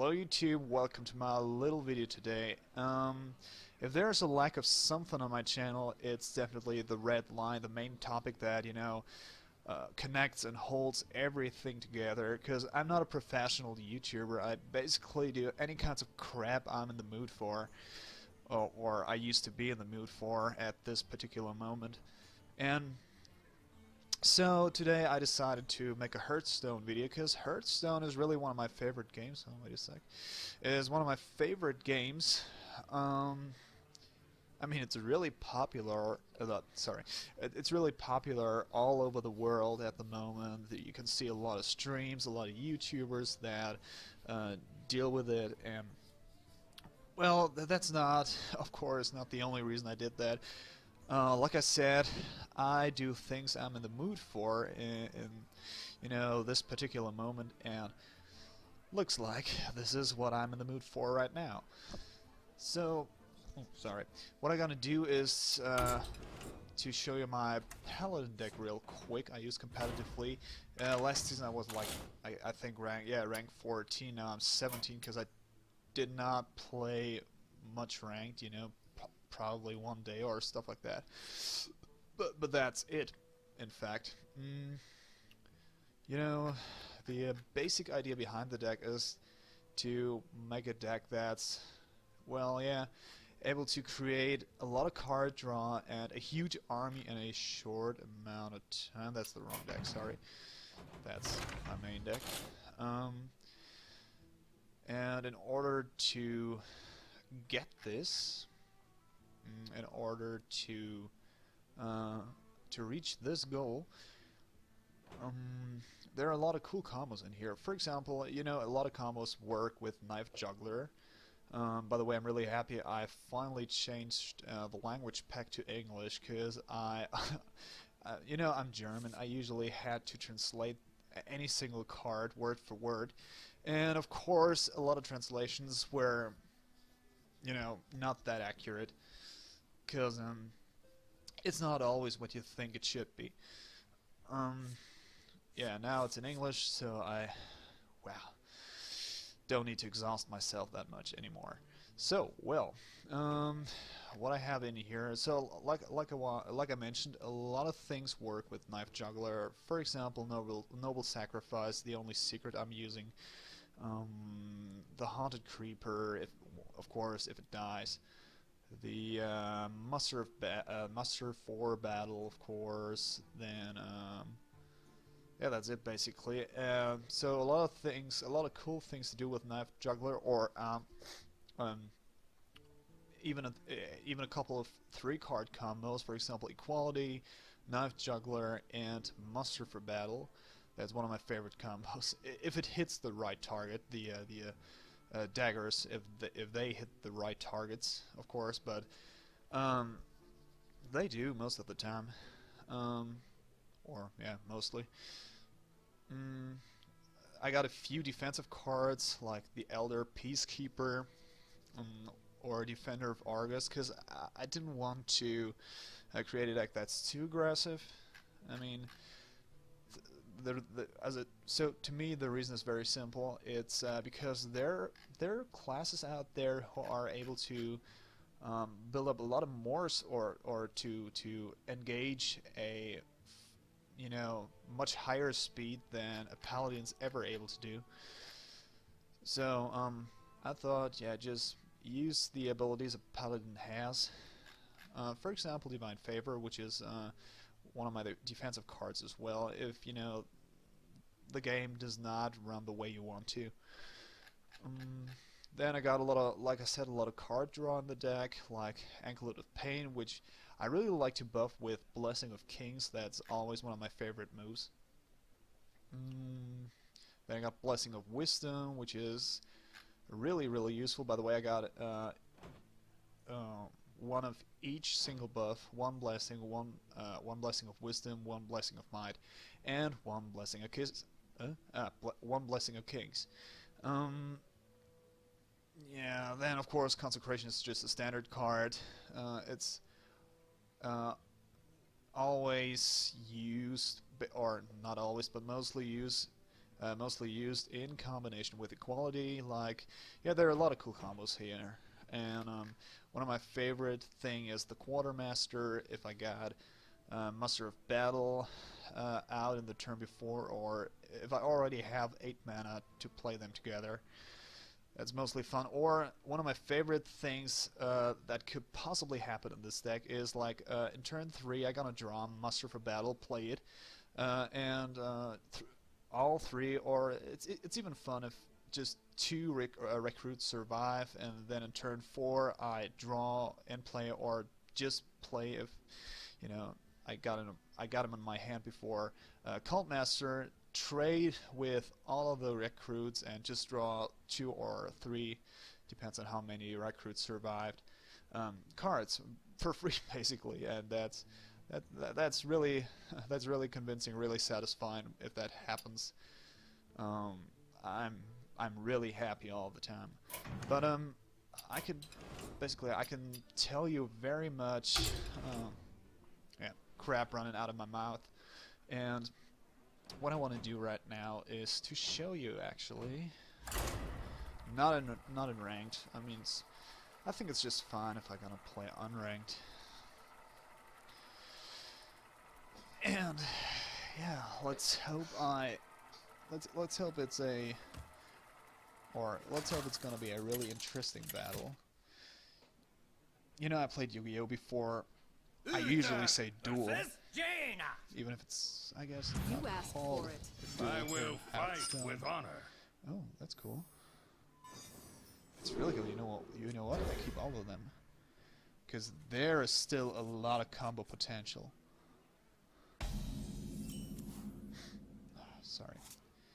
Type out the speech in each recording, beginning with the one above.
Hello YouTube, welcome to my little video today. If there's a lack of something on my channel, it's definitely the red line, the main topic that, connects and holds everything together, because I'm not a professional YouTuber. I basically do any kinds of crap I'm in the mood for, or I used to be in the mood for at this particular moment. And so today I decided to make a Hearthstone video because Hearthstone is really one of my favorite games. Oh, wait a sec. It is one of my favorite games. I mean, it's really popular. It's really popular all over the world at the moment. You can see a lot of streams, a lot of YouTubers that deal with it, and well, that's not, of course, not the only reason I did that. Like I said, I do things I'm in the mood for in this particular moment, and looks like this is what I'm in the mood for right now. So, sorry. What I'm gonna do is to show you my paladin deck real quick. I use competitively. Last season I was like, I think rank 14. Now I'm 17 because I did not play much ranked. Probably one day or stuff like that. But that's it, in fact. The basic idea behind the deck is to make a deck that's, well, yeah, able to create a lot of card draw and a huge army in a short amount of time. That's the wrong deck, sorry. That's my main deck. And in order to get this, in order to reach this goal, there are a lot of cool combos in here. For example, a lot of combos work with Knife Juggler. By the way, I'm really happy I finally changed the language pack to English, because I'm German. I usually had to translate any single card word for word, and of course a lot of translations were not that accurate, because it's not always what you think it should be. Yeah, now it's in English, so wow, don't need to exhaust myself that much anymore. So, well, what I have in here, so like I mentioned, a lot of things work with Knife Juggler. For example, Noble Sacrifice, the only secret I'm using. The Haunted Creeper, of course, if it dies. The Muster for Battle, of course. Then yeah, that's it basically. So a lot of cool things to do with Knife Juggler, or even a couple of 3-card combos. For example, Equality, Knife Juggler, and Muster for Battle. That's one of my favorite combos. If it hits the right target, the daggers, if they hit the right targets, of course, but they do most of the time, or yeah, mostly. I got a few defensive cards like the Elder Peacekeeper, or Defender of Argus, because I didn't want to create a deck that's too aggressive. I mean, so to me the reason is very simple. It's because there are classes out there who are able to build up a lot of Morse, or to engage a much higher speed than a paladin's ever able to do. So I thought, yeah, just use the abilities a paladin has. For example, Divine Favor, which is one of my defensive cards as well, if the game does not run the way you want to. Then I got a lot of, like I said, a lot of card draw in the deck, like Anklet of Pain, which I really like to buff with Blessing of Kings. That's always one of my favorite moves. Then I got Blessing of Wisdom, which is really, really useful. By the way, I got one of each single buff: one blessing, one blessing of wisdom, one blessing of might, and one blessing of one blessing of kings. Yeah, then of course Consecration is just a standard card. It's always used, or not always, but mostly used mostly used in combination with equality. Like, yeah, there are a lot of cool combos here. And one of my favorite thing is the Quartermaster. If I got Muster of Battle out in the turn before, or if I already have 8 mana to play them together, that's mostly fun. Or one of my favorite things that could possibly happen in this deck is like in turn 3 I'm gonna draw Muster for Battle, play it, and all 3, or it's even fun if just 2 recruits survive, and then in turn 4 I draw and play, or just play if I got him in my hand before. Cultmaster, trade with all of the recruits and just draw 2 or 3, depends on how many recruits survived, cards for free basically, and that's really convincing, really satisfying if that happens. I'm really happy all the time. But I can tell you very much crap running out of my mouth, and what I want to do right now is to show you actually, not in ranked. I mean, I think it's just fine if I'm gonna play unranked. And yeah, let's hope it's gonna be a really interesting battle. I played Yu-Gi-Oh before. I usually say duel, even if it's, I guess, not called a duel. I will fight Hearthstone. with honor. Oh, that's cool. It's really good. You know what? I keep all of them, because there is still a lot of combo potential. Sorry.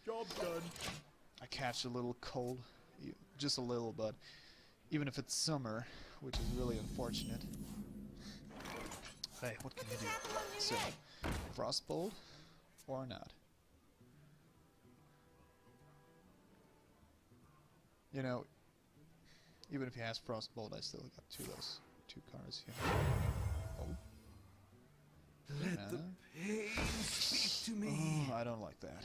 Job done. I catch a little cold, just a little, but even if it's summer, which is really unfortunate. Hey, what can you do? So, Frostbolt or not? Even if he has Frostbolt, I still got 2 cards here. Oh. Let the pain speak to me. Oh, I don't like that.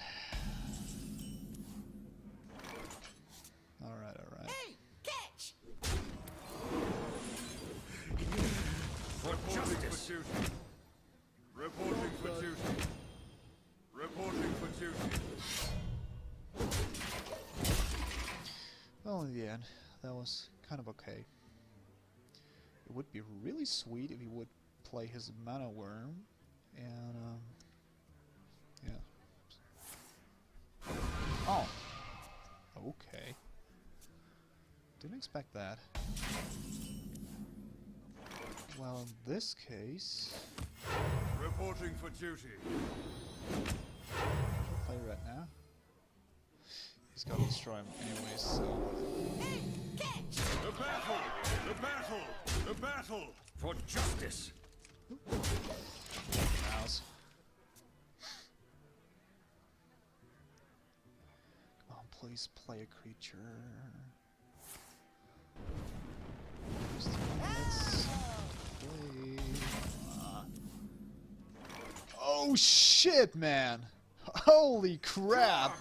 Alright. Hey, catch! For justice. Reporting for duty. Reporting for duty. Well, in the end, that was kind of okay. It would be really sweet if he would play his Mana Worm, and yeah. Oh, okay. Didn't expect that. Well, in this case, Reporting for duty. I'll play right now. He's got to destroy him anyways, so. Hey, catch! The battle! The battle! The battle! For justice! Mouse. Come on, please play a creature. Let's play. Oh shit, man! Holy crap!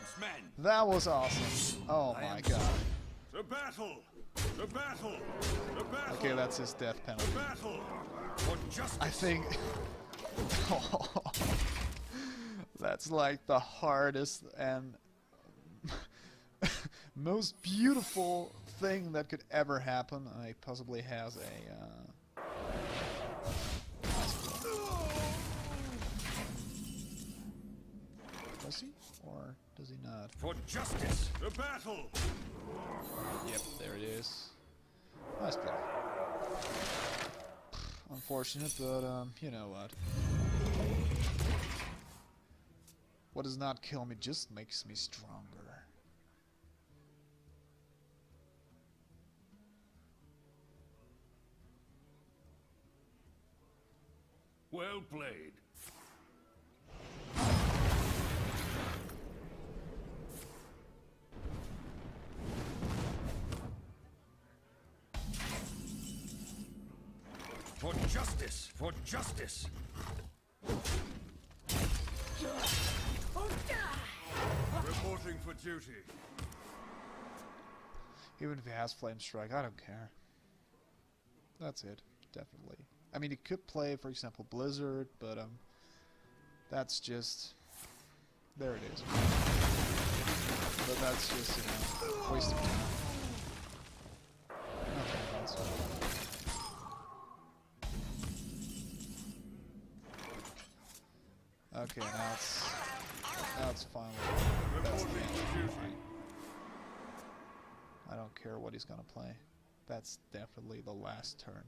That was awesome. Oh my god. The battle! The battle! The battle! Okay, that's his death penalty. The battle! For justice! I think. That's like the hardest and most beautiful thing that could ever happen. I possibly has a. Does he? Or does he not? For justice! The battle! Yep, there it is. Nice play. Unfortunate, but you know what? What does not kill me just makes me stronger. Well played. For justice! For justice! Or die! Reporting Reporting for duty. Even if he has Flame Strike, I don't care. That's it, definitely. I mean, he could play, for example, Blizzard, but that's just... There it is. But that's just, you know, waste of time. Okay, that's okay, now it's finally that's the end. I don't care what he's gonna play. That's definitely the last turn.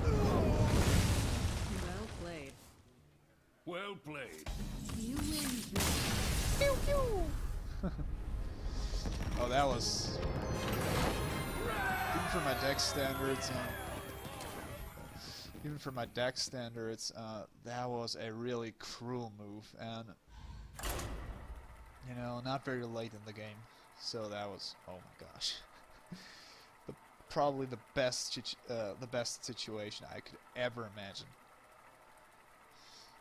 Well played. Well played. You win. Pew pew. Oh, that was... Even for my deck standards, that was a really cruel move, and you know, not very late in the game, so that was, oh my gosh, probably the best situation I could ever imagine.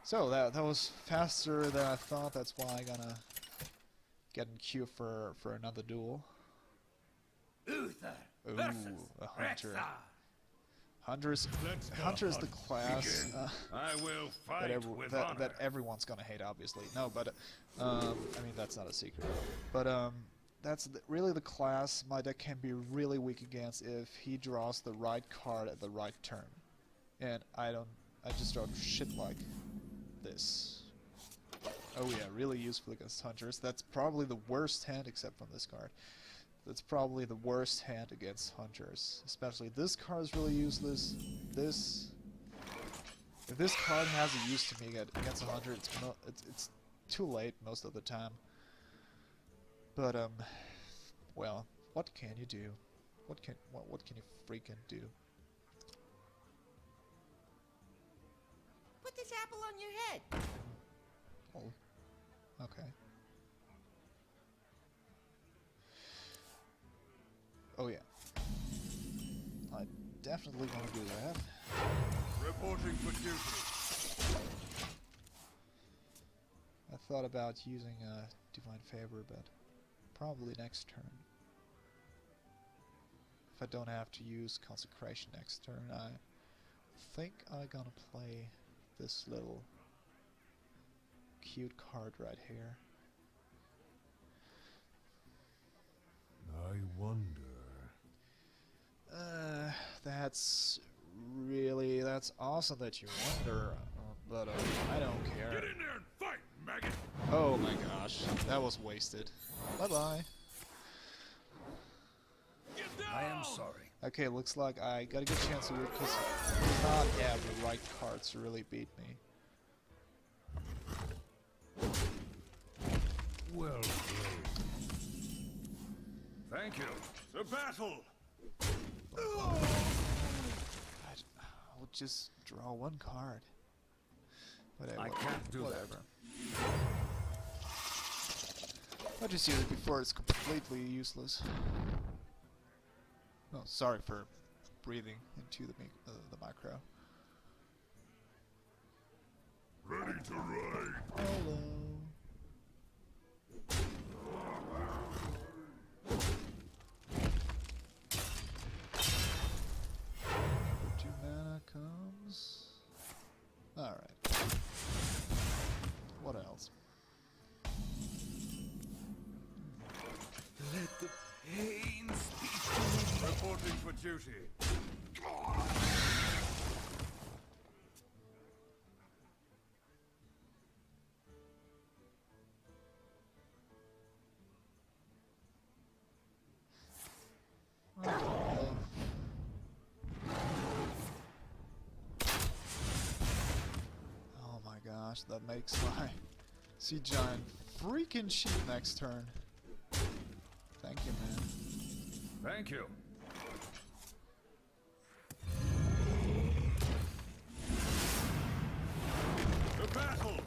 So that was faster than I thought. That's why I'm gonna get in queue for another duel. Uther Ooh, versus a hunter. Rexar. Hunter's the class I will fight with honor. that everyone's gonna hate, obviously. No, but I mean, that's not a secret. But that's really the class my deck can be really weak against if he draws the right card at the right turn, and I just draw shit like this. Oh yeah, really useful against hunters. That's probably the worst hand except from this card. That's probably the worst hand against hunters. Especially this card is really useless. If this card has a use to me against a hunter, it's too late most of the time. But well, what can you do? What can you freaking do? Put this apple on your head. Oh, okay. Oh yeah. I definitely want to do that. Reporting for duty. I thought about using Divine Favor, but probably next turn. If I don't have to use Consecration next turn, I think I'm gonna play this little cute card right here. I wonder. That's awesome that you wonder, but I don't care. Get in there and fight, maggot! Oh my gosh, that was wasted. Bye bye. Get down! I am sorry. Okay, looks like I got a good chance to win because I did not have the right cards to really beat me. Well played. Thank you. The battle! I'll just draw one card. Whatever. I can't do Whatever. I'll just use it before it's completely useless. Oh, sorry for breathing into the micro. Ready to ride. Hello. For 2 mana comes. Alright. What else? Let the pain speak to me. Reporting for duty. Oh my gosh, that makes my Sea Giant freaking cheap next turn. Thank you, man. Thank you. The battle!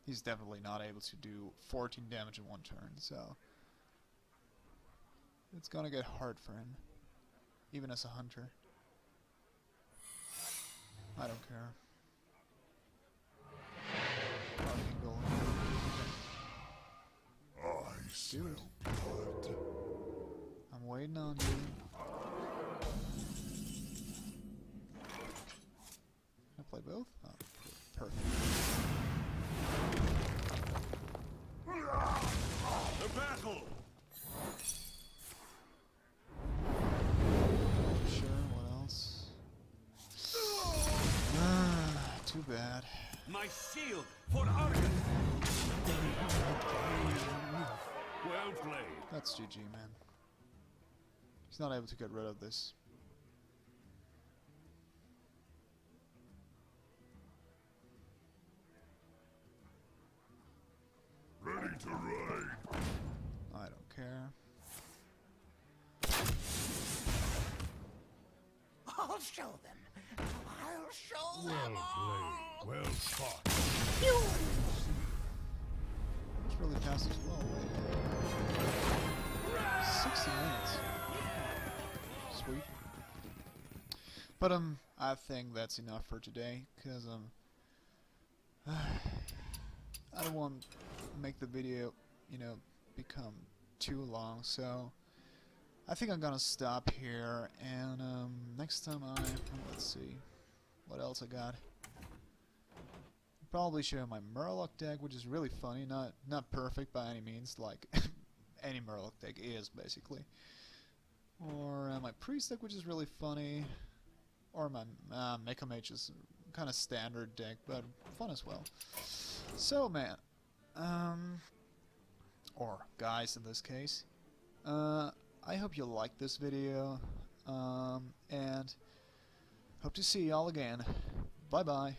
He's definitely not able to do 14 damage in one turn, so... it's gonna get hard for him, even as a hunter. I don't care. Dude, I'm waiting on you. Can I play both? Oh, perfect. The battle! Sure, what else? Ah, too bad. My shield for Argus! Well played. That's GG, man. He's not able to get rid of this. Ready to ride. I don't care. I'll show them. I'll show them Well all. played. Well fought. It's really fast as well. 60 minutes. Sweet. But I think that's enough for today, cause I don't want to make the video, you know, become too long. So I think I'm gonna stop here, and next time let's see what else I got. Probably show my Murloc deck, which is really funny. Not perfect by any means, like any Murloc deck is basically. Or my Priest deck, which is really funny. Or my Mecha Mage is kind of standard deck, but fun as well. So man, or guys in this case, I hope you liked this video, and hope to see y'all again. Bye bye.